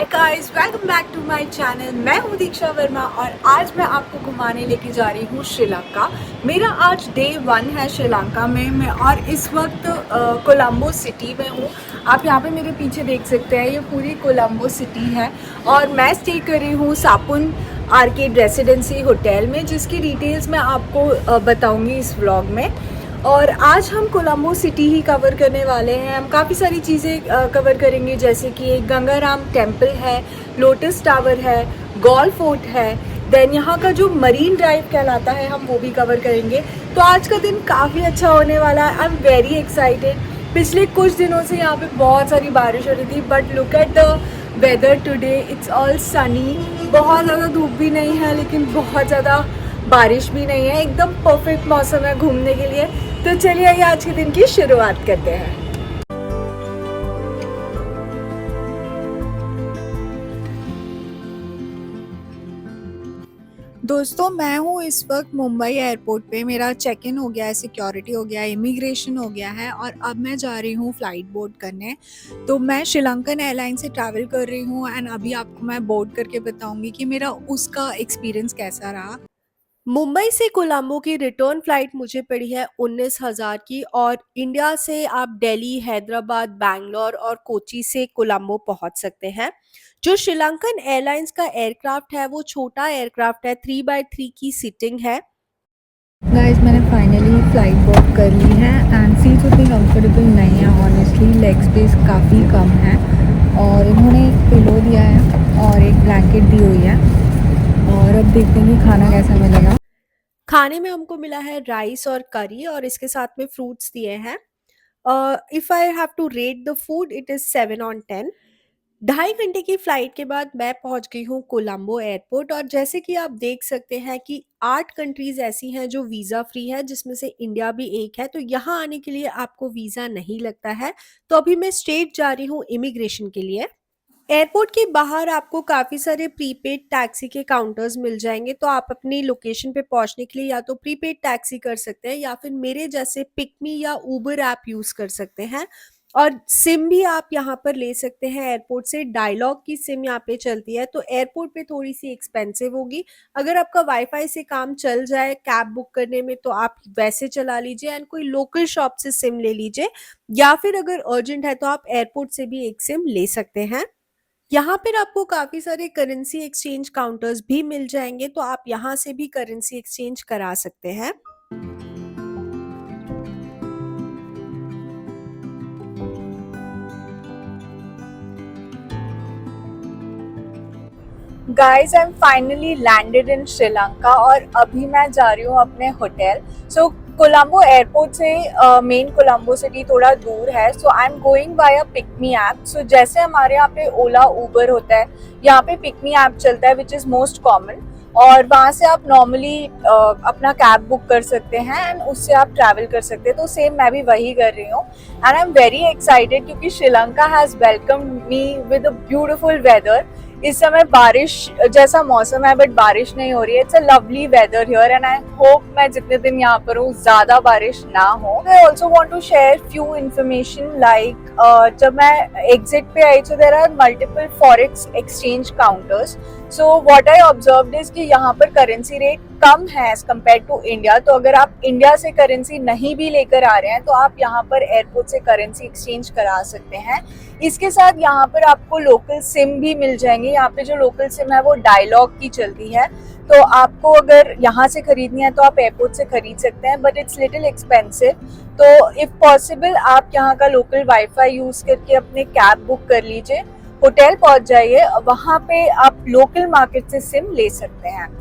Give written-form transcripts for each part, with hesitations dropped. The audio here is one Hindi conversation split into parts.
Hi guys, welcome back to my channel. मैं हूं दीक्षा वर्मा और आज मैं आपको घुमाने लेके जा रही हूं श्रीलंका। मेरा आज डे 1 है श्रीलंका में मैं और इस वक्त कोलंबो सिटी में हूं। आप यहां पे मेरे पीछे देख सकते हैं, ये पूरी कोलंबो सिटी है और मैं स्टे कर रही हूं सापुन आर्केड रेसिडेंसी होटल में, जिसकी डिटेल्स मैं आपको बताऊंगी इस व्लॉग में। और आज हम कोलंबो सिटी ही कवर करने वाले हैं। हम काफ़ी सारी चीज़ें कवर करेंगे, जैसे कि एक गंगाराम टेम्पल है, लोटस टावर है, गोल्फ फोर्ट है, देन यहाँ का जो मरीन ड्राइव कहलाता है हम वो भी कवर करेंगे। तो आज का दिन काफ़ी अच्छा होने वाला है। आई एम वेरी एक्साइटेड। पिछले कुछ दिनों से यहाँ पे बहुत सारी बारिश हो रही थी, but look at the weather today, it's all sunny. बहुत ज़्यादा धूप भी नहीं है लेकिन बहुत ज़्यादा बारिश भी नहीं है, एकदम परफेक्ट मौसम है घूमने के लिए। तो चलिए आइए आज के दिन की शुरुआत करते हैं। दोस्तों, मैं हूँ इस वक्त मुंबई एयरपोर्ट पे। मेरा चेक इन हो गया है, सिक्योरिटी हो गया है, इमिग्रेशन हो गया है और अब मैं जा रही हूँ फ़्लाइट बोर्ड करने। तो मैं श्रीलंकन एयरलाइन से ट्रैवल कर रही हूँ एंड अभी आपको मैं बोर्ड करके बताऊँगी कि मेरा उसका एक्सपीरियंस कैसा रहा। मुंबई से कोलंबो की रिटर्न फ्लाइट मुझे पड़ी है 19,000 की और इंडिया से आप दिल्ली, हैदराबाद, बैंगलोर और कोची से कोलंबो पहुंच सकते हैं। जो श्रीलंकन एयरलाइंस का एयरक्राफ्ट है वो छोटा एयरक्राफ्ट है, 3x3 की सीटिंग है। गाइस, मैंने फाइनली फ्लाइट बुक कर ली है एंड सीट्स उतनी कंफर्टेबल नहीं है ऑनेस्टली, लेग स्पेस काफ़ी कम है और इन्होंने एक पिलो दिया है और एक ब्लैंकेट दी हुई है और अब देखते हैं कि खाना कैसा मिलेगा। खाने में हमको मिला है राइस और करी और इसके साथ में फ्रूट्स दिए हैं। If I have to rate the food, it is 7/10। 2.5 घंटे की फ्लाइट के बाद मैं पहुंच गई हूँ कोलंबो एयरपोर्ट और जैसे कि आप देख सकते हैं कि 8 कंट्रीज ऐसी हैं जो वीज़ा फ्री है, जिसमें से इंडिया भी एक है। तो यहाँ आने के लिए आपको वीज़ा नहीं लगता है। तो अभी मैं स्ट्रेट जा रही हूँ इमिग्रेशन के लिए। एयरपोर्ट के बाहर आपको काफ़ी सारे प्रीपेड टैक्सी के काउंटर्स मिल जाएंगे, तो आप अपनी लोकेशन पे पहुंचने के लिए या तो प्रीपेड टैक्सी कर सकते हैं या फिर मेरे जैसे पिकमी या उबर ऐप यूज़ कर सकते हैं। और सिम भी आप यहाँ पर ले सकते हैं एयरपोर्ट से। डायलॉग की सिम यहाँ पे चलती है, तो एयरपोर्ट पे थोड़ी सी एक्सपेंसिव होगी। अगर आपका वाईफाई से काम चल जाए कैब बुक करने में तो आप वैसे चला लीजिए एंड कोई लोकल शॉप से सिम ले लीजिए, या फिर अगर अर्जेंट है तो आप एयरपोर्ट से भी एक सिम ले सकते हैं। यहाँ पर आपको काफ़ी सारे करेंसी एक्सचेंज काउंटर्स भी मिल जाएंगे, तो आप यहाँ से भी करेंसी एक्सचेंज करा सकते हैं। Guys, I am finally landed in Sri Lanka और अभी मैं जा रही हूँ अपने होटल। सो कोलंबो एयरपोर्ट से मेन कोलंबो सिटी थोड़ा दूर है, so I am going by a PickMe app. So जैसे हमारे यहाँ पे ओला उबर होता है, यहाँ पे पिकमी ऐप चलता है विच इज़ मोस्ट कॉमन, और वहाँ से आप नॉर्मली अपना कैब बुक कर सकते हैं एंड उससे आप ट्रैवल कर सकते हैं। तो सेम मैं भी वही कर रही हूँ and I am very excited क्योंकि Sri Lanka has welcome me with a beautiful weather. इस समय बारिश जैसा मौसम है बट बारिश नहीं हो रही है। It's a lovely weather here and I hope मैं जितने दिन यहाँ पर हूँ ज़्यादा बारिश ना हो। I also want to share few information like जब मैं एग्जिट पे आई तो there are multiple forex exchange counters. So what I observed is कि यहाँ पर करेंसी रेट कम है एज कम्पेयर टू इंडिया। तो अगर आप इंडिया से करेंसी नहीं भी लेकर आ रहे हैं तो आप यहाँ पर एयरपोर्ट से करेंसी एक्सचेंज करा सकते हैं। इसके साथ यहाँ पर आपको लोकल सिम भी मिल जाएंगे। यहाँ पे जो लोकल सिम है वो डायलॉग की चलती है, तो आपको अगर यहाँ से खरीदनी है तो आप एयरपोर्ट से खरीद सकते हैं, बट इट्स लिटिल एक्सपेंसिव। तो इफ़ पॉसिबल आप यहाँ का लोकल वाईफाई यूज़ करके अपने कैब बुक कर लीजिए, होटल पहुँच जाइए, वहाँ पे आप लोकल मार्केट से सिम ले सकते हैं।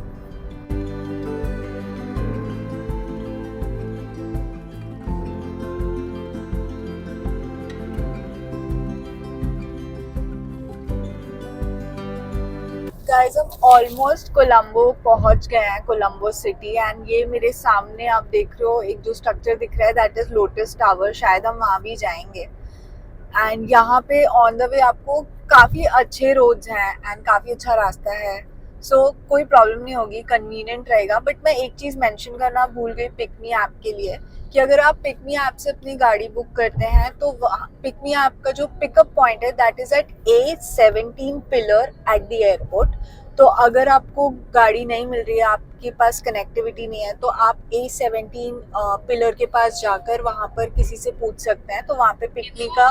गाइस, हम ऑलमोस्ट कोलंबो पहुंच गए हैं, कोलंबो सिटी। एंड ये मेरे सामने आप देख रहे हो एक जो स्ट्रक्चर दिख रहा है दैट इज लोटस टावर। शायद हम वहाँ भी जाएंगे। एंड यहाँ पे ऑन द वे आपको काफ़ी अच्छे रोड्स हैं एंड काफ़ी अच्छा रास्ता है। सो कोई प्रॉब्लम नहीं होगी, कन्वीनियंट रहेगा। बट मैं एक चीज़ मेंशन करना भूल गई पिकमी ऐप के लिए, कि अगर आप पिकमी ऐप से अपनी गाड़ी बुक करते हैं तो पिकमी ऐप का जो पिकअप पॉइंट है that is at A17 pillar at the airport. तो अगर आपको गाड़ी नहीं मिल रही है, आपके पास कनेक्टिविटी नहीं है, तो आप A17 पिलर के पास जाकर वहाँ पर किसी से पूछ सकते हैं। तो वहाँ पे पिकमी का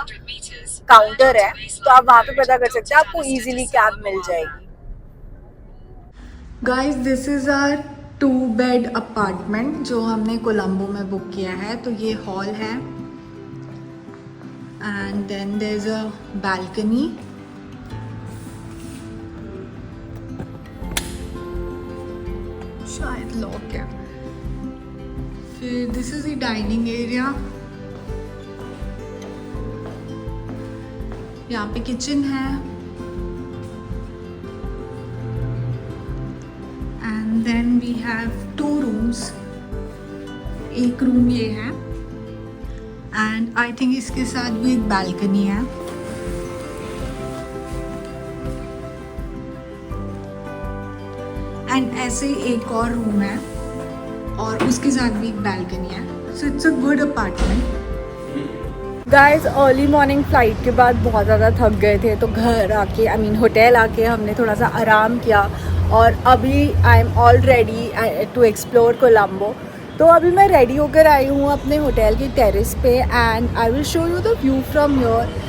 काउंटर है, तो आप वहाँ पे पता कर सकते हैं, आपको इजीली कैब मिल जाएगी। Guys, this is our 2 bed apartment जो हमने कोलंबो में बुक किया है। तो ये हॉल है and then there is a balcony. शायद लॉक है। फिर this is the dining area, यहाँ पे किचन है and then we have 2 rooms. एक रूम ये है एंड आई थिंक इसके साथ भी एक बालकनी है। एंड ऐसे एक और रूम है और उसके साथ भी एक बालकनी है। So it's a good apartment. Guys, early morning flight के बाद बहुत ज़्यादा थक गए थे, तो घर आके होटल आके हमने थोड़ा सा आराम किया और अभी I am all ready to explore Colombo. तो अभी मैं रेडी होकर आई हूँ अपने होटल की टेरेस पे and I will show you the view from your.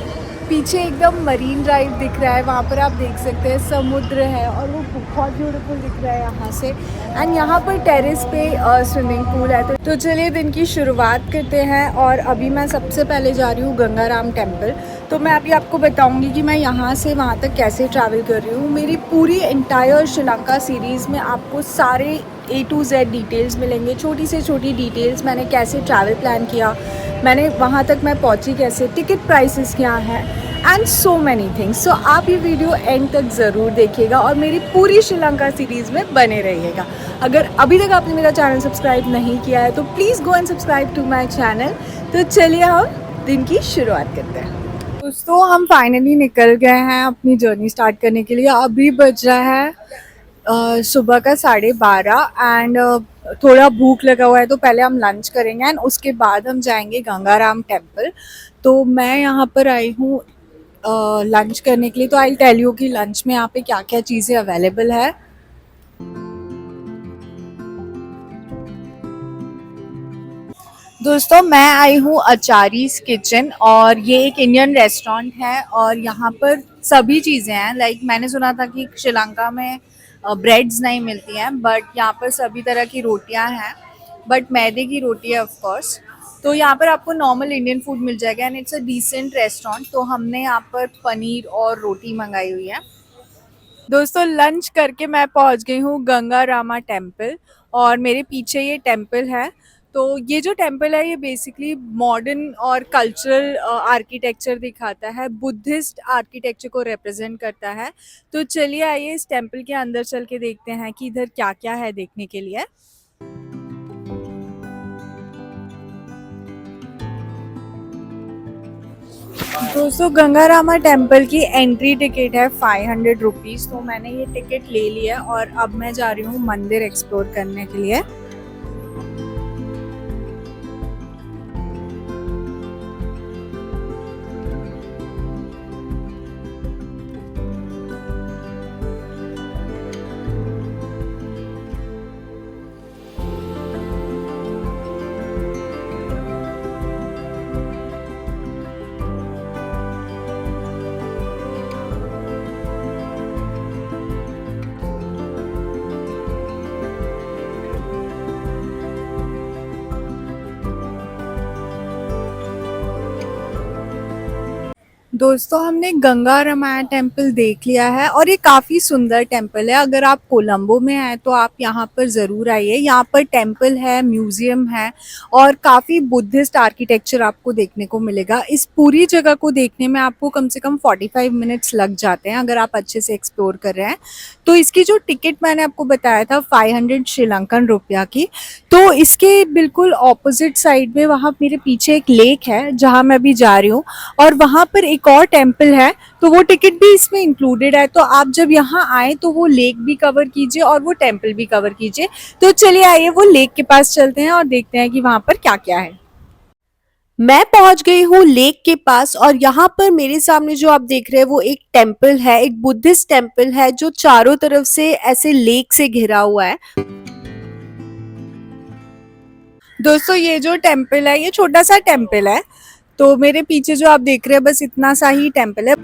पीछे एकदम मरीन ड्राइव दिख रहा है, वहाँ पर आप देख सकते हैं समुद्र है और वो बहुत ब्यूटीफुल दिख रहा है यहाँ से। एंड यहाँ पर टेरेस पे स्विमिंग पूल है। तो चलिए दिन की शुरुआत करते हैं। और अभी मैं सबसे पहले जा रही हूँ गंगाराम टेम्पल। तो मैं अभी आपको बताऊँगी कि मैं यहाँ से वहाँ तक कैसे ट्रैवल कर रही हूँ। मेरी पूरी एंटायर श्रीलंका सीरीज़ में आपको सारे A to Z डिटेल्स मिलेंगे, छोटी से छोटी डिटेल्स, मैंने कैसे ट्रैवल प्लान किया, मैंने वहाँ तक मैं पहुँची कैसे, टिकट प्राइसेस क्या हैं एंड सो मैनी थिंग्स। सो आप ये वीडियो एंड तक ज़रूर देखिएगा और मेरी पूरी श्रीलंका सीरीज़ में बने रहिएगा। अगर अभी तक आपने मेरा चैनल सब्सक्राइब नहीं किया है तो please go and subscribe to my channel. तो चलिए हम दिन की शुरुआत करते हैं। दोस्तों, हम फाइनली निकल गए हैं अपनी जर्नी स्टार्ट करने के लिए। अभी बज रहा है सुबह का 12:30 एंड थोड़ा भूख लगा हुआ है, तो पहले हम लंच करेंगे एंड उसके बाद हम जाएंगे गंगाराम टेम्पल। तो मैं यहाँ पर आई हूँ लंच करने के लिए। तो आई टेल यू कि लंच में यहाँ पे क्या क्या चीज़ें अवेलेबल है। दोस्तों, मैं आई हूँ अचारीज किचन और ये एक इंडियन रेस्टोरेंट है और यहाँ पर सभी चीज़ें हैं। लाइक मैंने सुना था कि श्रीलंका में ब्रेड्स नहीं मिलती हैं, बट यहाँ पर सभी तरह की रोटियाँ हैं, बट मैदे की रोटी है ऑफ कोर्स। तो यहाँ पर आपको नॉर्मल इंडियन फूड मिल जाएगा and it's a decent restaurant. तो हमने यहाँ पर पनीर और रोटी मंगाई हुई है। दोस्तों, लंच करके मैं पहुँच गई हूँ गंगारामा टेम्पल और मेरे पीछे ये टेम्पल है। तो ये जो टेम्पल है ये बेसिकली मॉडर्न और कल्चरल आर्किटेक्चर दिखाता है, बुद्धिस्ट आर्किटेक्चर को रिप्रेजेंट करता है। तो चलिए आइए इस टेम्पल के अंदर चल के देखते हैं कि इधर क्या क्या है देखने के लिए। दोस्तों, गंगारामा टेम्पल की एंट्री टिकट है 500 रुपीज़। तो मैंने ये टिकट ले लिया और अब मैं जा रही हूँ मंदिर एक्सप्लोर करने के लिए। दोस्तों, हमने गंगारामा टेम्पल देख लिया है और ये काफ़ी सुंदर टेम्पल है। अगर आप कोलंबो में आए तो आप यहाँ पर ज़रूर आइए। यहाँ पर टेम्पल है, म्यूज़ियम है और काफ़ी बुद्धिस्ट आर्किटेक्चर आपको देखने को मिलेगा। इस पूरी जगह को देखने में आपको कम से कम 45 मिनट्स लग जाते हैं अगर आप अच्छे से एक्सप्लोर कर रहे हैं। तो इसकी जो टिकट मैंने आपको बताया था 500 श्रीलंकन रुपया की। तो इसके बिल्कुल ऑपोजिट साइड में वहाँ मेरे पीछे एक लेक है जहाँ मैं अभी जा रही हूँ और वहाँ पर एक एक और टेम्पल है, तो वो टिकट भी इसमें इंक्लूडेड है। तो आप जब यहाँ आए तो वो लेक भी कवर कीजिए और वो टेम्पल भी कवर कीजिए। तो चलिए आइए वो लेक के पास चलते हैं और देखते हैं कि वहाँ पर क्या क्या है। मैं पहुंच गई हूँ लेक के पास और यहाँ पर मेरे सामने जो आप देख रहे हैं वो एक टेम्पल है, एक बुद्धिस्ट टेम्पल है जो चारों तरफ से ऐसे लेक से घिरा हुआ है। दोस्तों ये जो टेम्पल है ये छोटा सा टेम्पल है, तो मेरे पीछे जो आप देख रहे हैं बस इतना सा ही टेम्पल है।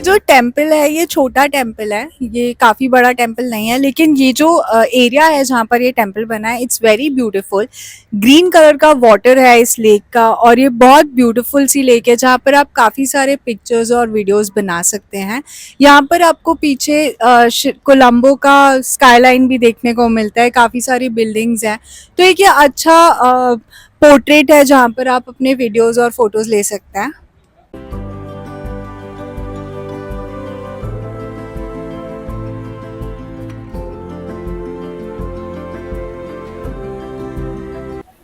जो टेम्पल है ये छोटा टेम्पल है, ये काफी बड़ा टेम्पल नहीं है, लेकिन ये जो एरिया है जहाँ पर ये टेम्पल बना है it's very beautiful. Green colour का वाटर है इस लेक का और ये बहुत ब्यूटीफुल सी लेक है जहाँ पर आप काफी सारे पिक्चर्स और वीडियोस बना सकते हैं। यहाँ पर आपको पीछे कोलंबो का स्काईलाइन भी देखने को मिलता है, काफी सारी बिल्डिंग्स हैं। तो एक ये अच्छा पोर्ट्रेट है जहाँ पर आप अपने वीडियोस और फोटोज ले सकते हैं।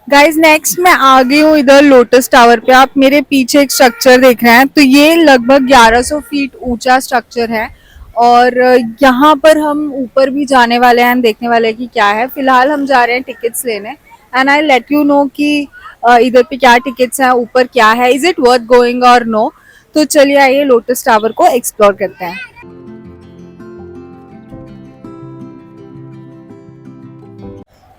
गाइज नेक्स्ट मैं आ गई हूँ इधर लोटस टावर पे। आप मेरे पीछे एक स्ट्रक्चर देख रहे हैं, तो ये लगभग 1100 फीट ऊंचा स्ट्रक्चर है और यहाँ पर हम ऊपर भी जाने वाले हैं, देखने वाले हैं कि क्या है। फिलहाल हम जा रहे हैं टिकट्स लेने and I let you know कि इधर पे क्या टिकट्स हैं, ऊपर क्या है, इज इट वर्थ गोइंग और नो। तो चलिए आइए लोटस टावर को एक्सप्लोर करते हैं।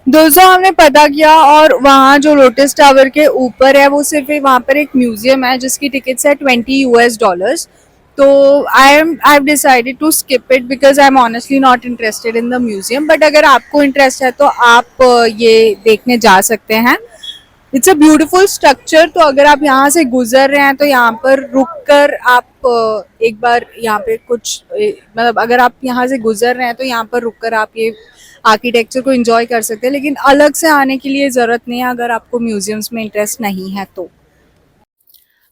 दोस्तों हमने पता किया और वहाँ जो लोटस टावर के ऊपर है वो सिर्फ वहाँ पर एक म्यूजियम है जिसकी टिकट्स है $20। तो I have decided to skip it because I am honestly not interested in the museum, but अगर आपको इंटरेस्ट है तो आप ये देखने जा सकते हैं। It's a beautiful structure. तो अगर आप यहाँ से गुजर रहे हैं तो यहाँ पर रुक कर आप एक बार यहाँ पे कुछ मतलब अगर आप यहाँ से गुजर रहे हैं तो यहाँ पर रुक कर आप ये आर्किटेक्चर को एंजॉय कर सकते हैं, लेकिन अलग से आने की लिए ज़रूरत नहीं है अगर आपको म्यूजियम्स में इंटरेस्ट नहीं है तो।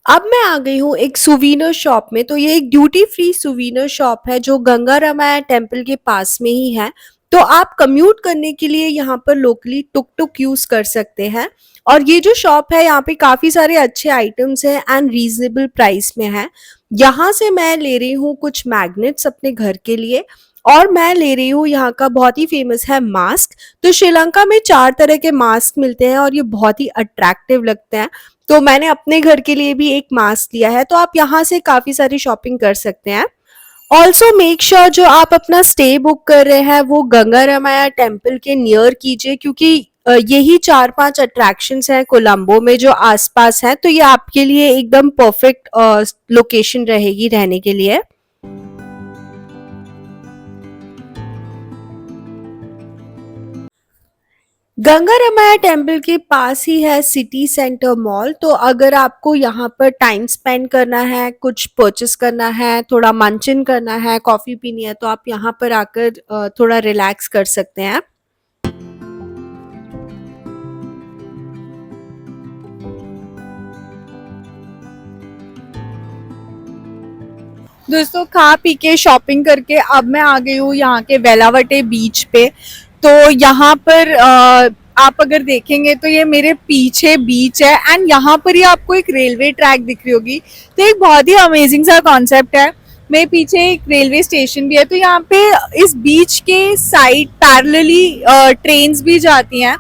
अब मैं आ गई हूँ एक सुवीनर शॉप में। तो ये एक ड्यूटी फ्री सुवीनर शॉप है जो गंगा रामाया टेम्पल के पास में ही है। तो आप कम्यूट करने के लिए यहाँ पर लोकली टुक टुक यूज कर सकते हैं और ये जो शॉप है यहाँ पे काफी सारे अच्छे आइटम्स हैं एंड रीजनेबल प्राइस में है। यहाँ से मैं ले रही हूँ कुछ मैग्नेट्स अपने घर के लिए और मैं ले रही हूँ यहाँ का बहुत ही फेमस है मास्क। तो श्रीलंका में 4 तरह के मास्क मिलते हैं और ये बहुत ही अट्रैक्टिव लगते हैं। तो मैंने अपने घर के लिए भी एक मास्क लिया है। तो आप यहाँ से काफी सारी शॉपिंग कर सकते हैं। ऑल्सो मेक श्योर जो आप अपना स्टे बुक कर रहे हैं वो गंगा रामाया टेम्पल के नियर कीजिए, क्योंकि यही 4-5 अट्रैक्शंस हैं कोलंबो में जो आसपास हैं। तो ये आपके लिए एकदम परफेक्ट लोकेशन रहेगी रहने के लिए। गंगा रामाया टेम्पल के पास ही है सिटी सेंटर मॉल। तो अगर आपको यहाँ पर टाइम स्पेंड करना है, कुछ परचेस करना है, थोड़ा मंचन करना है, कॉफी पीनी है, तो आप यहाँ पर आकर थोड़ा रिलैक्स कर सकते हैं। दोस्तों खा पी के शॉपिंग करके अब मैं आ गई हूँ यहाँ के वेलावटे बीच पे। तो यहाँ पर आप अगर देखेंगे तो ये मेरे पीछे बीच है एंड यहाँ पर ही आपको एक रेलवे ट्रैक दिख रही होगी। तो एक बहुत ही अमेजिंग सा कॉन्सेप्ट है। मेरे पीछे एक रेलवे स्टेशन भी है, तो यहाँ पे इस बीच के साइड पैरेलली ट्रेन्स भी जाती हैं।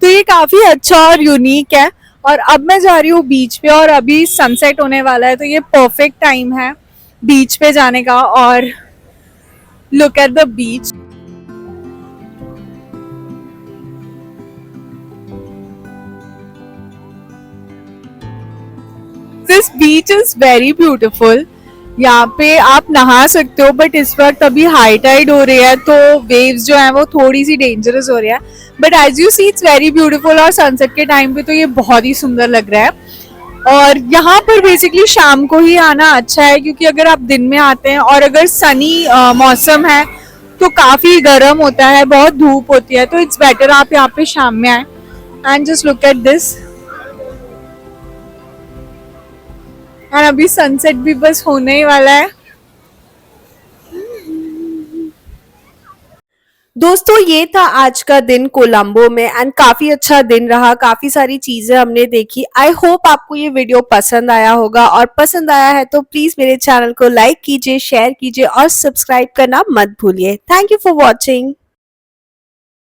तो ये काफी अच्छा और यूनिक है। और अब मैं जा रही हूँ बीच पे और अभी सनसेट होने वाला है, तो ये परफेक्ट टाइम है बीच पे जाने का और look at the beach. This beach is very beautiful. यहाँ पे आप नहा सकते हो, बट इस वक्त अभी हाई टाइड हो रही है तो वेव्स जो है वो थोड़ी सी डेंजरस हो रही है, but as you see it's very beautiful. और सनसेट के टाइम पे तो ये बहुत ही सुंदर लग रहा है। और यहाँ पर बेसिकली शाम को ही आना अच्छा है, क्योंकि अगर आप दिन में आते हैं और अगर सनी मौसम है तो काफी गर्म होता है, बहुत धूप होती है, तो इट्स बेटर आप यहाँ पे शाम में आए। And just look at this. And अभी सनसेट भी बस होने ही वाला है। दोस्तों ये था आज का दिन कोलंबो में एंड काफी अच्छा दिन रहा, काफी सारी चीजें हमने देखी। आई होप आपको ये वीडियो पसंद आया होगा, और पसंद आया है तो प्लीज मेरे चैनल को लाइक कीजिए, शेयर कीजिए और सब्सक्राइब करना मत भूलिए। Thank you for watching.